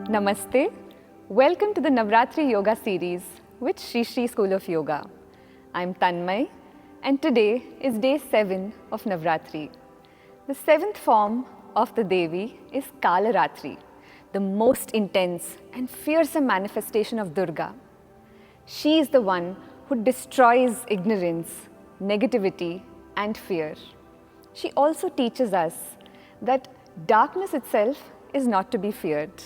Namaste. Welcome to the Navratri Yoga Series with Shri Shri School of Yoga. I'm Tanmay and today is day 7 of Navratri. The 7th form of the Devi is Kaalratri, the most intense and fearsome manifestation of Durga. She is the one who destroys ignorance, negativity and fear. She also teaches us that darkness itself is not to be feared,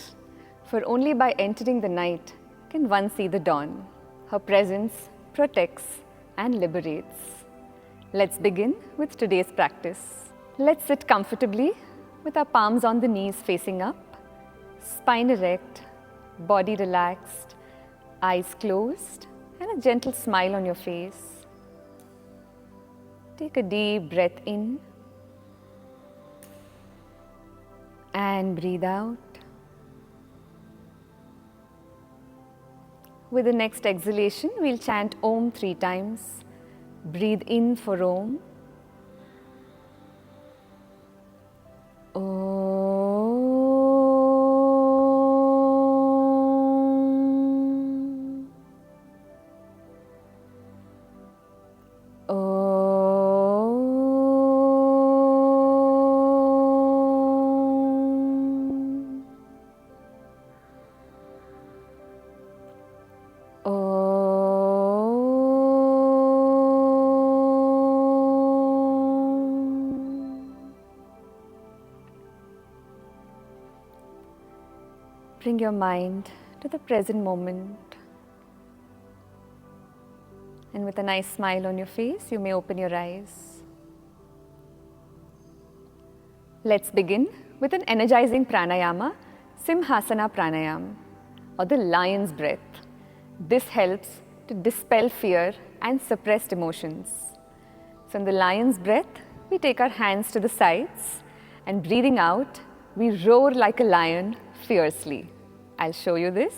for only by entering the night can one see the dawn. Her presence protects and liberates. Let's begin with today's practice. Let's sit comfortably with our palms on the knees facing up, spine erect, body relaxed, eyes closed, and a gentle smile on your face. Take a deep breath in and breathe out. With the next exhalation, we'll chant Om 3 times. Breathe in for Om. Bring your mind to the present moment. And with a nice smile on your face, you may open your eyes. Let's begin with an energizing pranayama, Simhasana Pranayama, or the lion's breath. This helps to dispel fear and suppressed emotions. So in the lion's breath, we take our hands to the sides and breathing out, we roar like a lion fiercely. I'll show you this.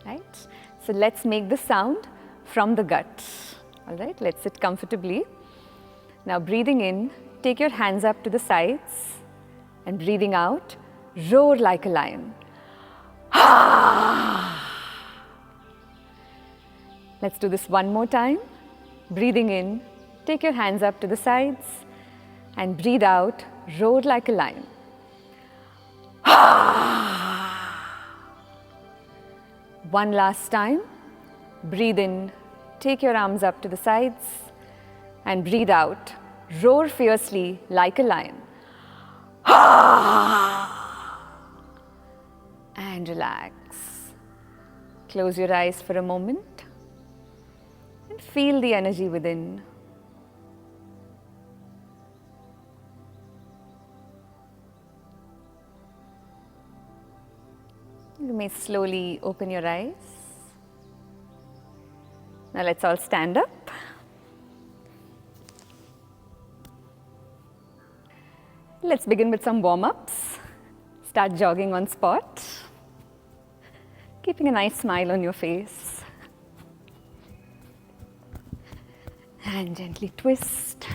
Right? So let's make the sound from the gut. All right, let's sit comfortably. Now breathing in, take your hands up to the sides and breathing out, roar like a lion. Let's do this one more time. Breathing in, take your hands up to the sides and breathe out, roar like a lion. One last time. Breathe in, take your arms up to the sides and breathe out, roar fiercely like a lion. And relax. Close your eyes for a moment and feel the energy within. You may slowly open your eyes. Now let's all stand up. Let's begin with some warm-ups. Start jogging on spot, keeping a nice smile on your face. And gently twist.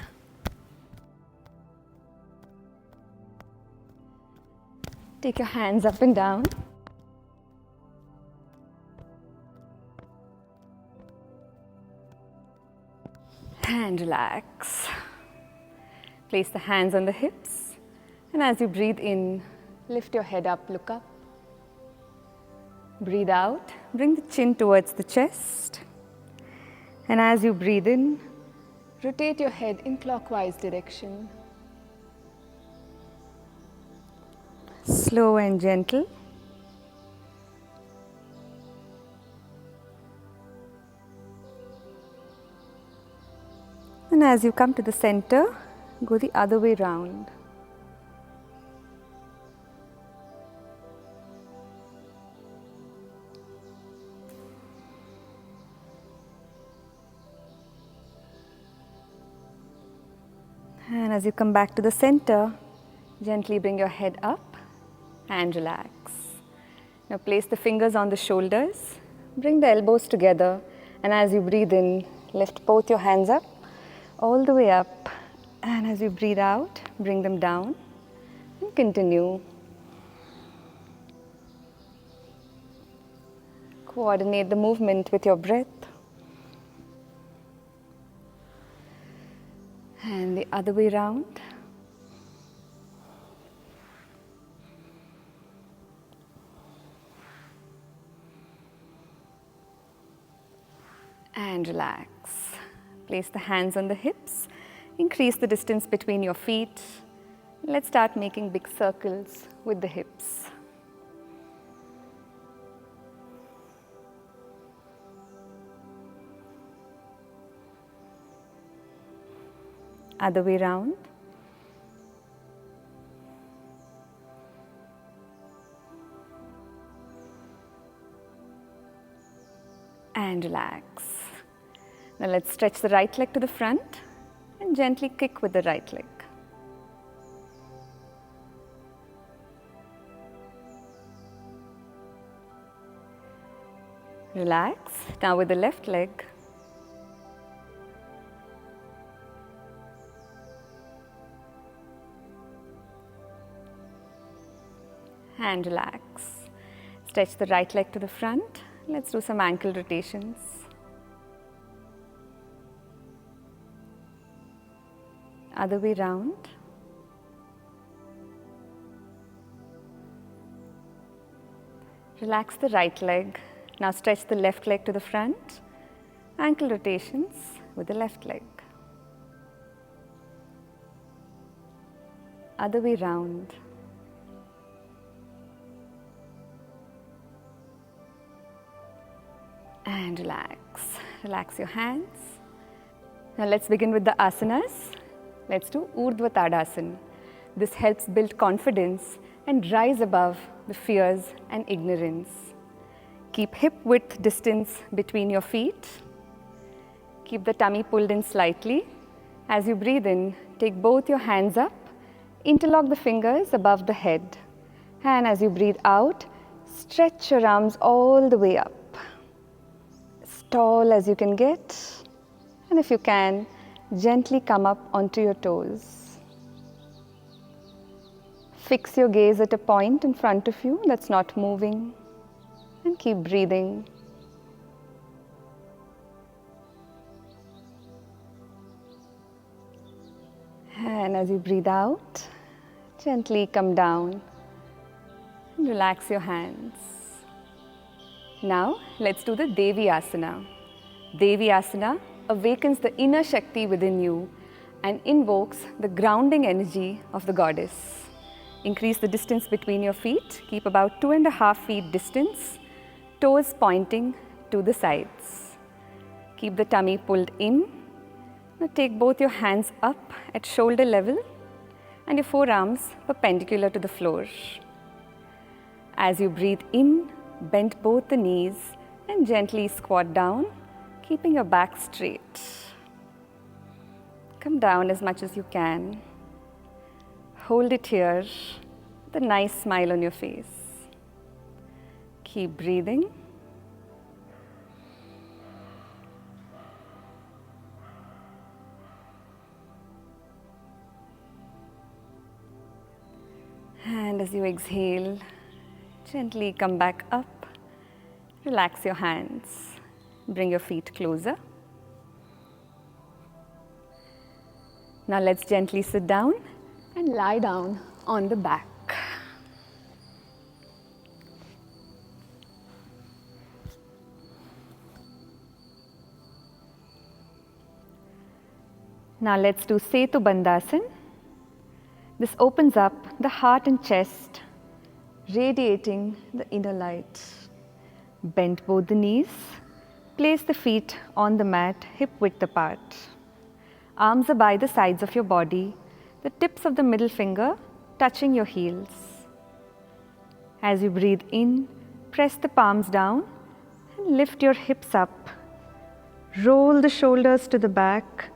Take your hands up and down. And relax. Place the hands on the hips, and as you breathe in, lift your head up, look up. Breathe out, bring the chin towards the chest, and as you breathe in, rotate your head in clockwise direction. Slow and gentle. And as you come to the center, go the other way round. And as you come back to the center, gently bring your head up and relax. Now place the fingers on the shoulders, bring the elbows together, and as you breathe in, lift both your hands up, all the way up, and as you breathe out, bring them down. And continue. Coordinate the movement with your breath. And the other way round. And relax. Place the hands on the hips. Increase the distance between your feet. Let's start making big circles with the hips. Other way round. And relax. Now let's stretch the right leg to the front and gently kick with the right leg. Relax. Now with the left leg. And relax. Stretch the right leg to the front. Let's do some ankle rotations. Other way round. Relax the right leg. Now stretch the left leg to the front. Ankle rotations with the left leg. Other way round. And relax. Relax your hands. Now let's begin with the asanas. Let's do Urdhva Tadasana. This helps build confidence and rise above the fears and ignorance. Keep hip width distance between your feet. Keep the tummy pulled in slightly. As you breathe in, take both your hands up. Interlock the fingers above the head. And as you breathe out, stretch your arms all the way up. As tall as you can get. And if you can, gently come up onto your toes. Fix your gaze at a point in front of you that's not moving. And keep breathing. And as you breathe out, gently come down and relax your hands. Now, let's do the Devi Asana. Devi Asana awakens the inner Shakti within you and invokes the grounding energy of the goddess. Increase the distance between your feet. Keep about 2.5 feet distance, toes pointing to the sides. Keep the tummy pulled in. Now take both your hands up at shoulder level and your forearms perpendicular to the floor. As you breathe in, bend both the knees and gently squat down, keeping your back straight. Come down as much as you can. Hold it here with a nice smile on your face. Keep breathing. And as you exhale, gently come back up. Relax your hands. Bring your feet closer. Now let's gently sit down and lie down on the back. Now let's do Setu Bandhasan. This opens up the heart and chest, radiating the inner light. Bend both the knees. Place the feet on the mat, hip width apart. Arms are by the sides of your body, the tips of the middle finger touching your heels. As you breathe in, press the palms down and lift your hips up. Roll the shoulders to the back,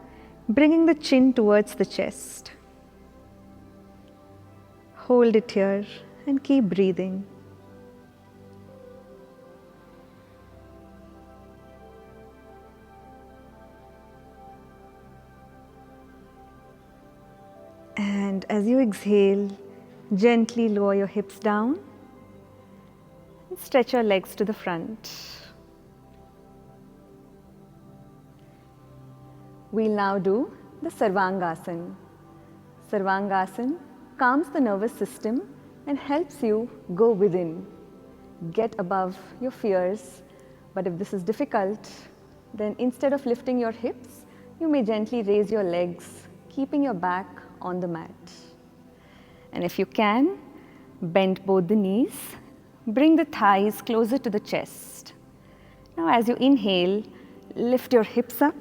bringing the chin towards the chest. Hold it here and keep breathing. And as you exhale, Gently lower your hips down and stretch your legs to the front. We'll now do the Sarvangasana. Sarvangasana calms the nervous system and helps you go within, get above your fears. But if this is difficult, then instead of lifting your hips, you may gently raise your legs, keeping your back on the mat. And if you can, bend both the knees, bring the thighs closer to the chest. Now as you inhale, lift your hips up,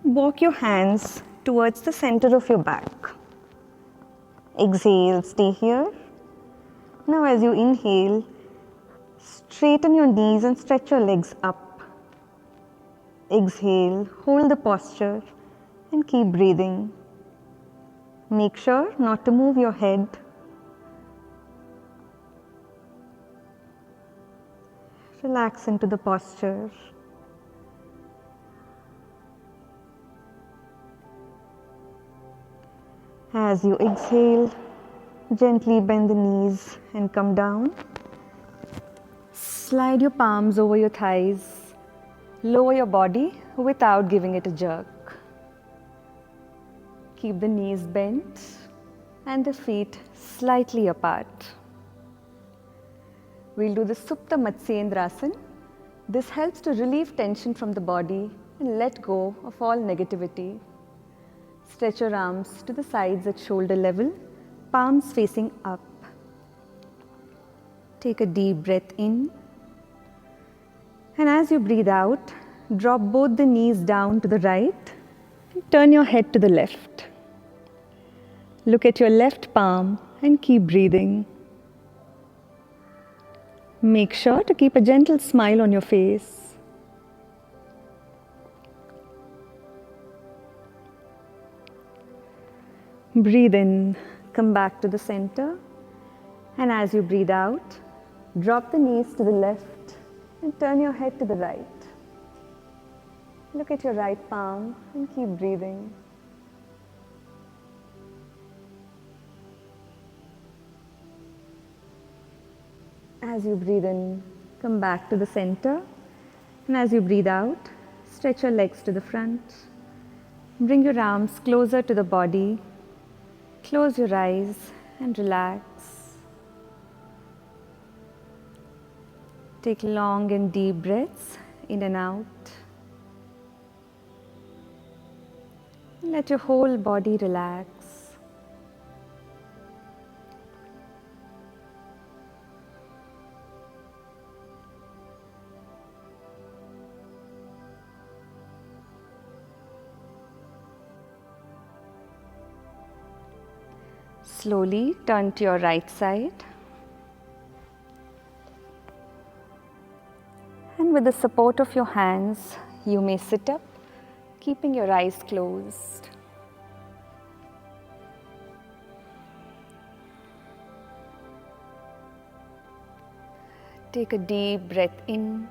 walk your hands towards the center of your back. Exhale, stay here. Now as you inhale, straighten your knees and stretch your legs up. Exhale, hold the posture and keep breathing. Make sure not to move your head. Relax into the posture. As you exhale, gently bend the knees and come down. Slide your palms over your thighs. Lower your body without giving it a jerk. Keep the knees bent and the feet slightly apart. We'll do the Supta Matsyendrasana. This helps to relieve tension from the body and let go of all negativity. Stretch your arms to the sides at shoulder level, palms facing up. Take a deep breath in. And as you breathe out, drop both the knees down to the right and turn your head to the left. Look at your left palm and keep breathing. Make sure to keep a gentle smile on your face. Breathe in, come back to the center, and as you breathe out, drop the knees to the left and turn your head to the right. Look at your right palm and keep breathing. As you breathe in, come back to the center, and as you breathe out, stretch your legs to the front. Bring your arms closer to the body. Close your eyes and relax. Take long and deep breaths in and out. Let your whole body relax. Slowly turn to your right side. And with the support of your hands, you may sit up, keeping your eyes closed. Take a deep breath in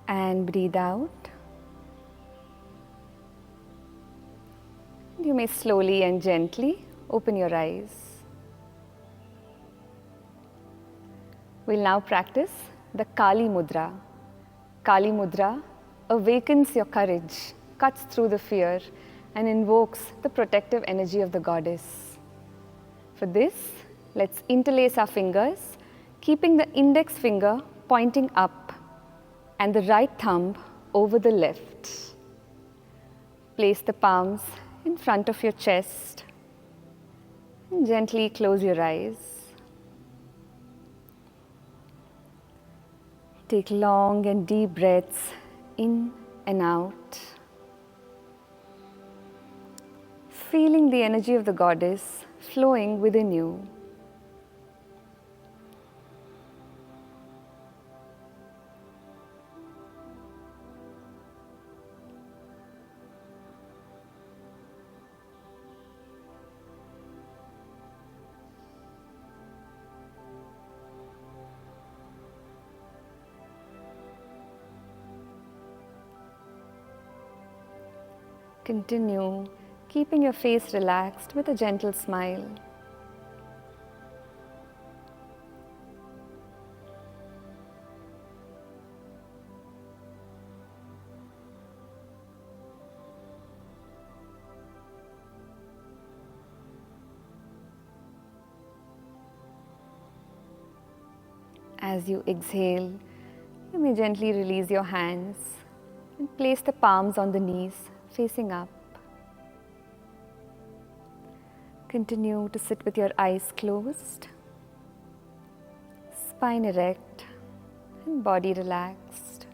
and breathe out. You may slowly and gently open your eyes. We'll now practice the Kaali Mudra. Kaali Mudra awakens your courage, cuts through the fear, and invokes the protective energy of the goddess. For this, let's interlace our fingers, keeping the index finger pointing up and the right thumb over the left. Place the palms in front of your chest and gently close your eyes. Take long and deep breaths in and out. Feeling the energy of the goddess flowing within you. Continue keeping your face relaxed with a gentle smile. As you exhale, you may gently release your hands and place the palms on the knees facing up. Continue to sit with your eyes closed, spine erect and body relaxed.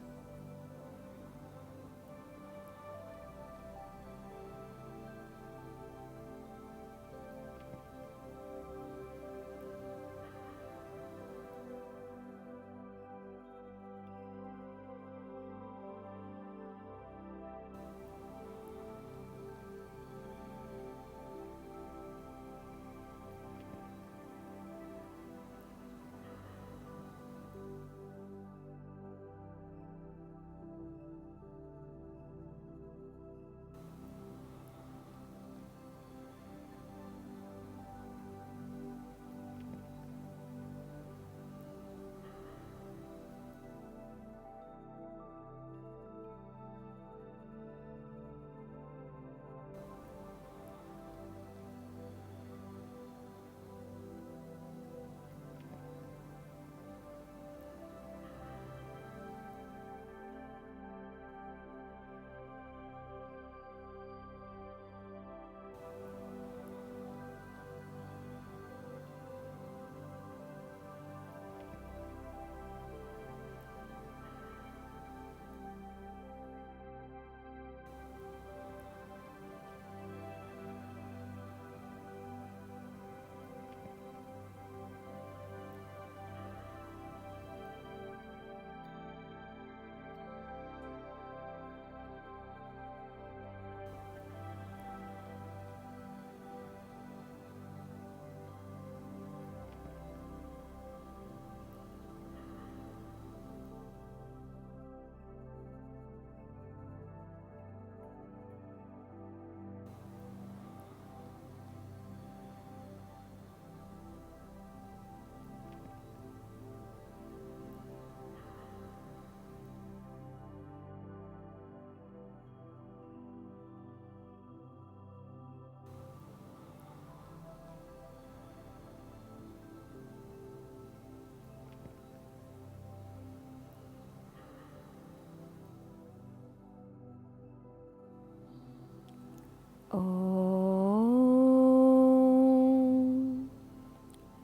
Om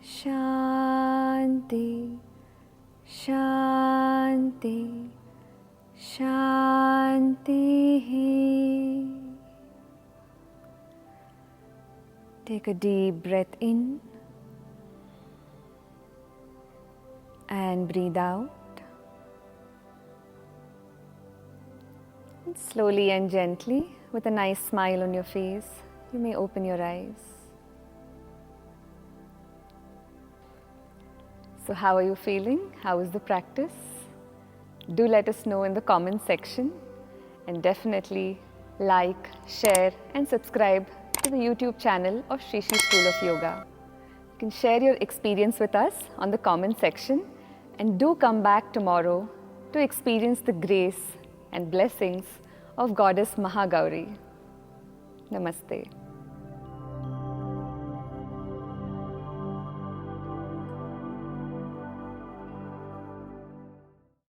Shanti Shanti Shanti. Take a deep breath in and breathe out. And slowly and gently, with a nice smile on your face, you may open your eyes. So how are you feeling? How is the practice? Do let us know in the comment section, and definitely like, share and subscribe to the YouTube channel of Shri Shri School of Yoga. You can share your experience with us on the comment section, and do come back tomorrow to experience the grace and blessings of Goddess Mahagauri. Namaste.